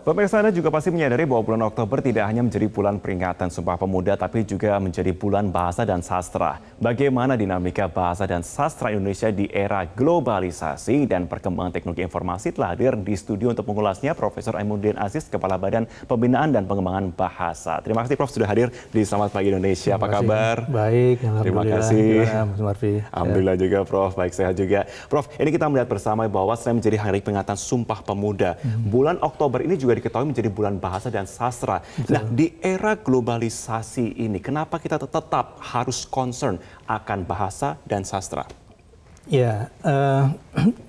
Pemirsa, Anda juga pasti menyadari bahwa bulan Oktober tidak hanya menjadi bulan peringatan Sumpah Pemuda, tapi juga menjadi bulan bahasa dan sastra. Bagaimana dinamika bahasa dan sastra Indonesia di era globalisasi dan perkembangan teknologi informasi? Telah hadir di studio untuk mengulasnya Profesor Aimuddin Aziz, Kepala Badan Pembinaan dan Pengembangan Bahasa. Terima kasih Prof sudah hadir di Selamat Pagi Indonesia. Apa kabar? Baik, terima kasih. Mas Marfi? Alhamdulillah juga Prof, baik sehat juga. Prof, ini kita melihat bersama bahwa selain menjadi hari peringatan Sumpah Pemuda, bulan Oktober ini juga diketahui menjadi bulan bahasa dan sastra. Betul. Nah, di era globalisasi ini, kenapa kita tetap harus concern akan bahasa dan sastra? Ya,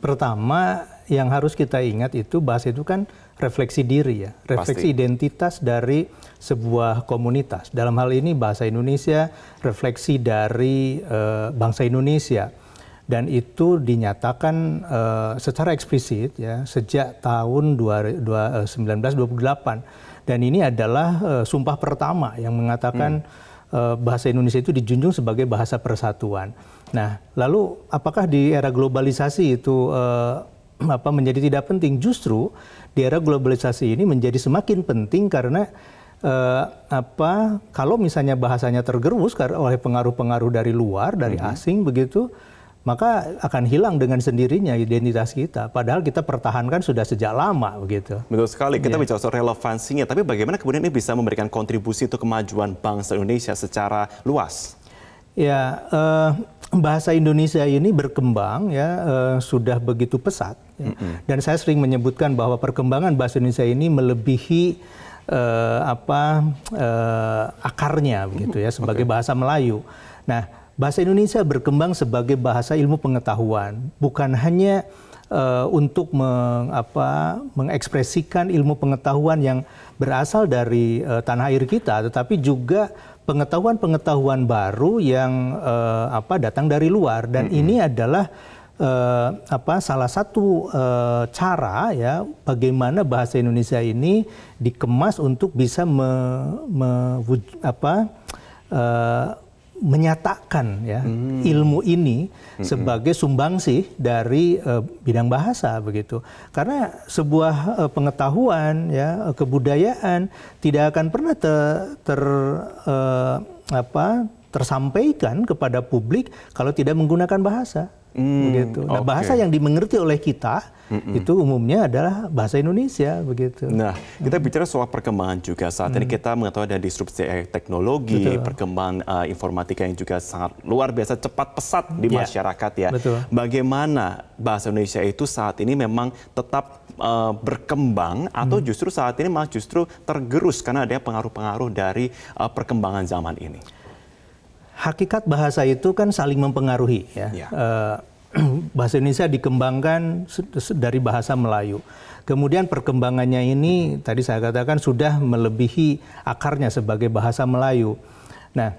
pertama yang harus kita ingat itu bahasa itu kan refleksi diri ya, refleksi identitas dari sebuah komunitas. Dalam hal ini bahasa Indonesia, refleksi dari bangsa Indonesia. Dan itu dinyatakan secara eksplisit ya sejak tahun 1928. Dan ini adalah sumpah pertama yang mengatakan bahasa Indonesia itu dijunjung sebagai bahasa persatuan. Nah, lalu apakah di era globalisasi itu menjadi tidak penting? Justru di era globalisasi ini menjadi semakin penting karena kalau misalnya bahasanya tergerus oleh pengaruh-pengaruh dari luar, dari asing begitu, maka akan hilang dengan sendirinya identitas kita. Padahal kita pertahankan sudah sejak lama begitu. Betul sekali. Kita bicara soal relevansinya, tapi bagaimana kemudian ini bisa memberikan kontribusi untuk kemajuan bangsa Indonesia secara luas? Ya, bahasa Indonesia ini berkembang ya sudah begitu pesat. Ya. Dan saya sering menyebutkan bahwa perkembangan bahasa Indonesia ini melebihi akarnya begitu ya sebagai bahasa Melayu. Nah, bahasa Indonesia berkembang sebagai bahasa ilmu pengetahuan, bukan hanya untuk mengekspresikan ilmu pengetahuan yang berasal dari tanah air kita, tetapi juga pengetahuan-pengetahuan baru yang datang dari luar. Dan ini adalah salah satu cara ya bagaimana bahasa Indonesia ini dikemas untuk bisa menyatakan ya ilmu ini sebagai sumbangsih dari bidang bahasa begitu. Karena sebuah pengetahuan ya kebudayaan tidak akan pernah tersampaikan kepada publik kalau tidak menggunakan bahasa. Begitu. Nah, bahasa yang dimengerti oleh kita itu umumnya adalah bahasa Indonesia begitu. Nah, kita bicara soal perkembangan juga. Saat ini kita mengetahui ada disrupsi teknologi, perkembangan informatika yang juga sangat luar biasa cepat pesat di masyarakat ya. Betul. Bagaimana bahasa Indonesia itu saat ini memang tetap berkembang atau justru saat ini malah justru tergerus karena ada pengaruh-pengaruh dari perkembangan zaman ini? Hakikat bahasa itu kan saling mempengaruhi ya. Bahasa Indonesia dikembangkan dari bahasa Melayu. Kemudian perkembangannya ini tadi saya katakan sudah melebihi akarnya sebagai bahasa Melayu. Nah,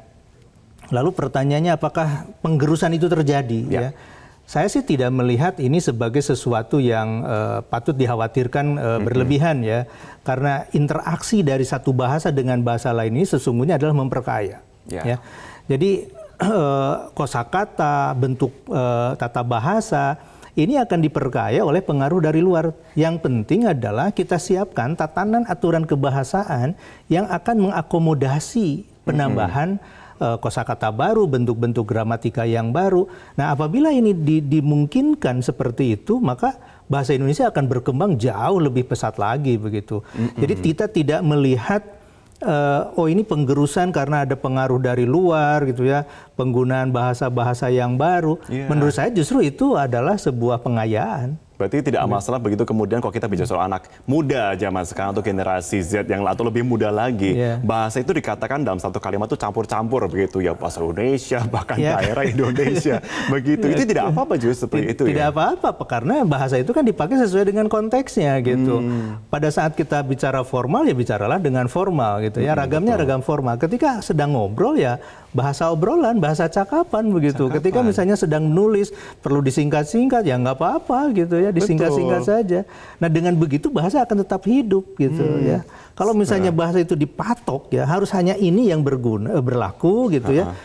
lalu pertanyaannya apakah penggerusan itu terjadi ya? Saya sih tidak melihat ini sebagai sesuatu yang patut dikhawatirkan berlebihan ya. Karena interaksi dari satu bahasa dengan bahasa lain ini sesungguhnya adalah memperkaya. Ya. Jadi kosakata, bentuk tata bahasa ini akan diperkaya oleh pengaruh dari luar. Yang penting adalah kita siapkan tatanan aturan kebahasaan yang akan mengakomodasi penambahan kosakata baru, bentuk-bentuk gramatika yang baru. Nah, apabila ini dimungkinkan seperti itu, maka bahasa Indonesia akan berkembang jauh lebih pesat lagi begitu. Jadi kita tidak melihat ini penggerusan karena ada pengaruh dari luar gitu ya, penggunaan bahasa-bahasa yang baru. Menurut saya justru itu adalah sebuah pengayaan. Berarti tidak masalah begitu kemudian kalau kita bicara soal anak muda zaman sekarang atau generasi Z yang atau lebih muda lagi, bahasa itu dikatakan dalam satu kalimat itu campur-campur begitu ya, bahasa Indonesia bahkan daerah Indonesia begitu. Itu tidak apa-apa justru seperti itu. Tidak apa-apa karena bahasa itu kan dipakai sesuai dengan konteksnya gitu. Pada saat kita bicara formal ya bicaralah dengan formal gitu ya, ragamnya ragam formal. Ketika sedang ngobrol ya bahasa obrolan, bahasa cakapan begitu. Ketika misalnya sedang menulis perlu disingkat-singkat ya nggak apa-apa gitu ya, disingkat-singkat saja. Nah, dengan begitu bahasa akan tetap hidup gitu ya. Kalau misalnya bahasa itu dipatok ya harus hanya ini yang berlaku gitu ya,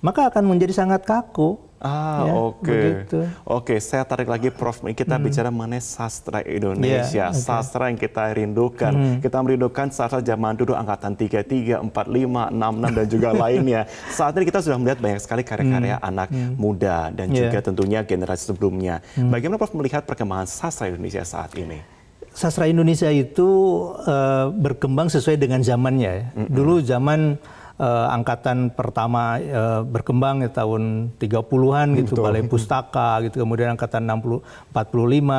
maka akan menjadi sangat kaku. Ah, ya, oke. begitu. Oke, saya tarik lagi Prof. Kita bicara mengenai sastra Indonesia, sastra yang kita rindukan. Kita merindukan sastra zaman dulu angkatan 33, 45, 66 dan juga lainnya. Saat ini kita sudah melihat banyak sekali karya-karya anak muda dan juga tentunya generasi sebelumnya. Bagaimana Prof melihat perkembangan sastra Indonesia saat ini? Sastra Indonesia itu berkembang sesuai dengan zamannya. Dulu zaman angkatan pertama berkembang ya, tahun 30-an gitu, Balai Pustaka gitu, kemudian angkatan 45,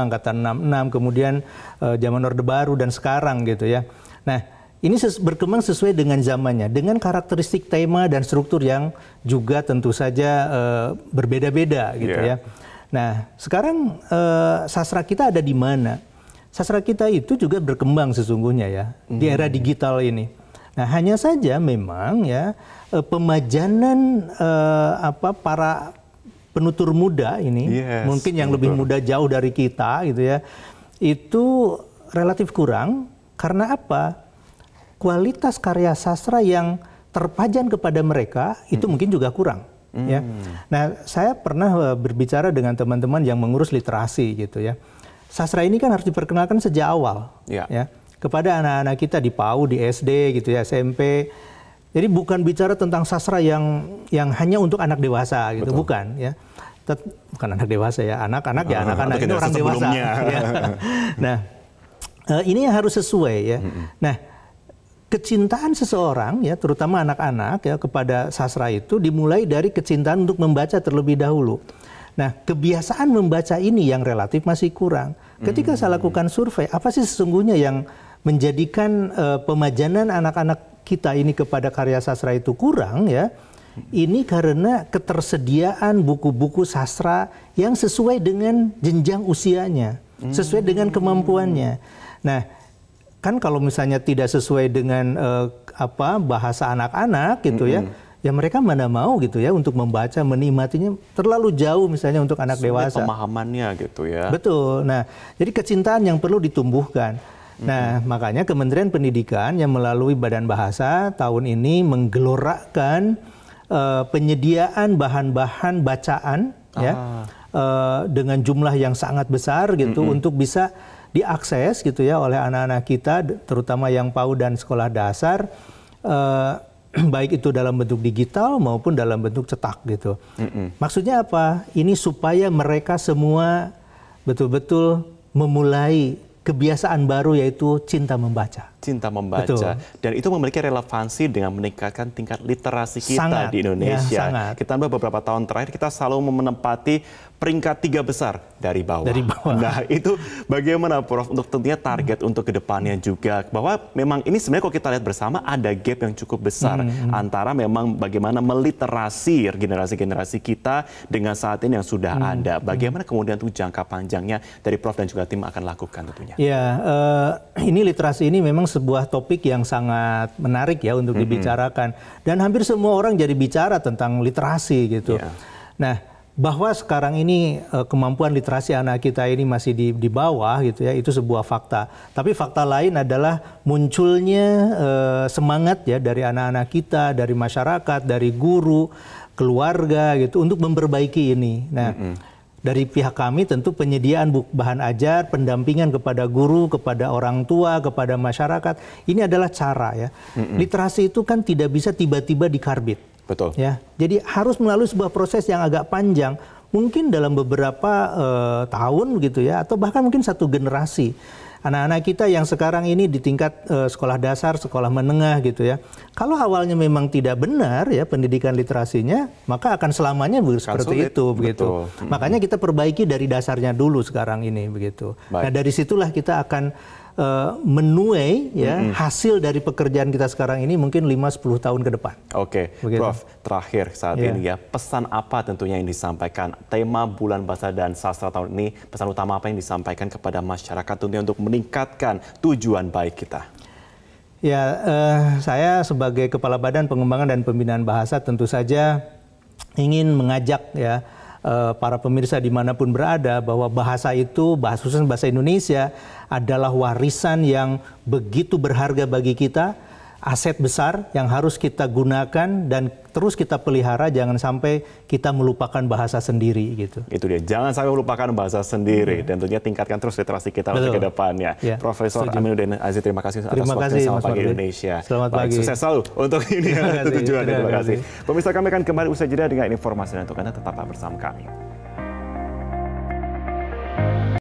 angkatan 66, kemudian zaman Orde Baru dan sekarang gitu ya. Nah, ini berkembang sesuai dengan zamannya, dengan karakteristik tema dan struktur yang juga tentu saja berbeda-beda gitu ya. Nah, sekarang sastra kita ada di mana? Sastra kita itu juga berkembang sesungguhnya ya di era digital ini. Nah, hanya saja memang ya pemajanan para penutur muda ini, mungkin yang lebih muda jauh dari kita gitu ya, itu relatif kurang. Karena apa? Kualitas karya sastra yang terpajan kepada mereka itu mungkin juga kurang. Ya. Nah, saya pernah berbicara dengan teman-teman yang mengurus literasi gitu ya. Sastra ini kan harus diperkenalkan sejak awal. Ya. Kepada anak-anak kita di PAUD, di SD gitu ya, SMP. Jadi bukan bicara tentang sastra yang hanya untuk anak dewasa gitu, bukan ya. Bukan anak dewasa ya, anak-anak ya anak-anak, ini orang dewasa. Ya. Nah, ini yang harus sesuai ya. Nah, kecintaan seseorang ya, terutama anak-anak ya kepada sastra itu dimulai dari kecintaan untuk membaca terlebih dahulu. Nah, kebiasaan membaca ini yang relatif masih kurang. Ketika saya lakukan survei, apa sih sesungguhnya yang menjadikan pemajanan anak-anak kita ini kepada karya sastra itu kurang ya? Ini karena ketersediaan buku-buku sastra yang sesuai dengan jenjang usianya, sesuai dengan kemampuannya. Nah, kan kalau misalnya tidak sesuai dengan bahasa anak-anak gitu ya, ya mereka mana mau gitu ya untuk membaca, menikmatinya, terlalu jauh misalnya untuk anak dewasa. Pemahamannya gitu ya. Betul. Nah, jadi kecintaan yang perlu ditumbuhkan. Nah, makanya Kementerian Pendidikan yang melalui Badan Bahasa tahun ini menggelorakan penyediaan bahan-bahan bacaan ya dengan jumlah yang sangat besar gitu untuk bisa diakses gitu ya oleh anak-anak kita, terutama yang PAUD dan sekolah dasar. Baik itu dalam bentuk digital maupun dalam bentuk cetak gitu. Maksudnya apa? Ini supaya mereka semua betul-betul memulai kebiasaan baru, yaitu cinta membaca. Cinta membaca. Betul. Dan itu memiliki relevansi dengan meningkatkan tingkat literasi kita sangat, di Indonesia. Ya, sangat. Kita beberapa tahun terakhir kita selalu menempati peringkat 3 besar dari bawah. Nah, itu bagaimana Prof untuk tentunya target untuk kedepannya juga, bahwa memang ini sebenarnya kalau kita lihat bersama ada gap yang cukup besar antara memang bagaimana meliterasi generasi-generasi kita dengan saat ini yang sudah ada. Bagaimana kemudian untuk jangka panjangnya dari Prof dan juga tim akan lakukan tentunya? Ya, ini literasi ini memang sebuah topik yang sangat menarik ya untuk dibicarakan, dan hampir semua orang jadi bicara tentang literasi gitu. Nah, bahwa sekarang ini kemampuan literasi anak kita ini masih di bawah gitu ya, itu sebuah fakta. Tapi fakta lain adalah munculnya semangat ya dari anak-anak kita, dari masyarakat, dari guru, keluarga gitu untuk memperbaiki ini. Nah, dari pihak kami tentu penyediaan bahan ajar, pendampingan kepada guru, kepada orang tua, kepada masyarakat, ini adalah cara ya. Literasi itu kan tidak bisa tiba-tiba dikarbit. Betul. Ya, jadi harus melalui sebuah proses yang agak panjang, mungkin dalam beberapa tahun gitu ya, atau bahkan mungkin satu generasi. Anak-anak kita yang sekarang ini di tingkat sekolah dasar, sekolah menengah gitu ya, kalau awalnya memang tidak benar ya pendidikan literasinya, maka akan selamanya seperti itu begitu. Makanya kita perbaiki dari dasarnya dulu sekarang ini begitu. Nah, dari situlah kita akan menuai ya hasil dari pekerjaan kita sekarang ini mungkin 5-10 tahun ke depan. Oke, Prof, terakhir saat ini ya, pesan apa tentunya yang disampaikan tema Bulan Bahasa dan Sastra tahun ini, pesan utama apa yang disampaikan kepada masyarakat tentunya untuk meningkatkan tujuan baik kita? Ya, saya sebagai Kepala Badan Pengembangan dan Pembinaan Bahasa tentu saja ingin mengajak ya para pemirsa dimanapun berada bahwa bahasa itu, khususnya bahasa Indonesia, adalah warisan yang begitu berharga bagi kita. aset besar yang harus kita gunakan dan terus kita pelihara, jangan sampai kita melupakan bahasa sendiri gitu. Itu dia, jangan sampai melupakan bahasa sendiri dan tentunya tingkatkan terus literasi kita untuk ke depannya. Profesor Aminuddin Aziz, terima kasih atas waktunya. Selamat pagi Indonesia. Selamat pagi. Sukses selalu untuk ini ya, tujuannya. Terima kasih. Pemirsa, kami akan kembali usai jeda dengan informasi dan untuk Anda tetaplah bersama kami.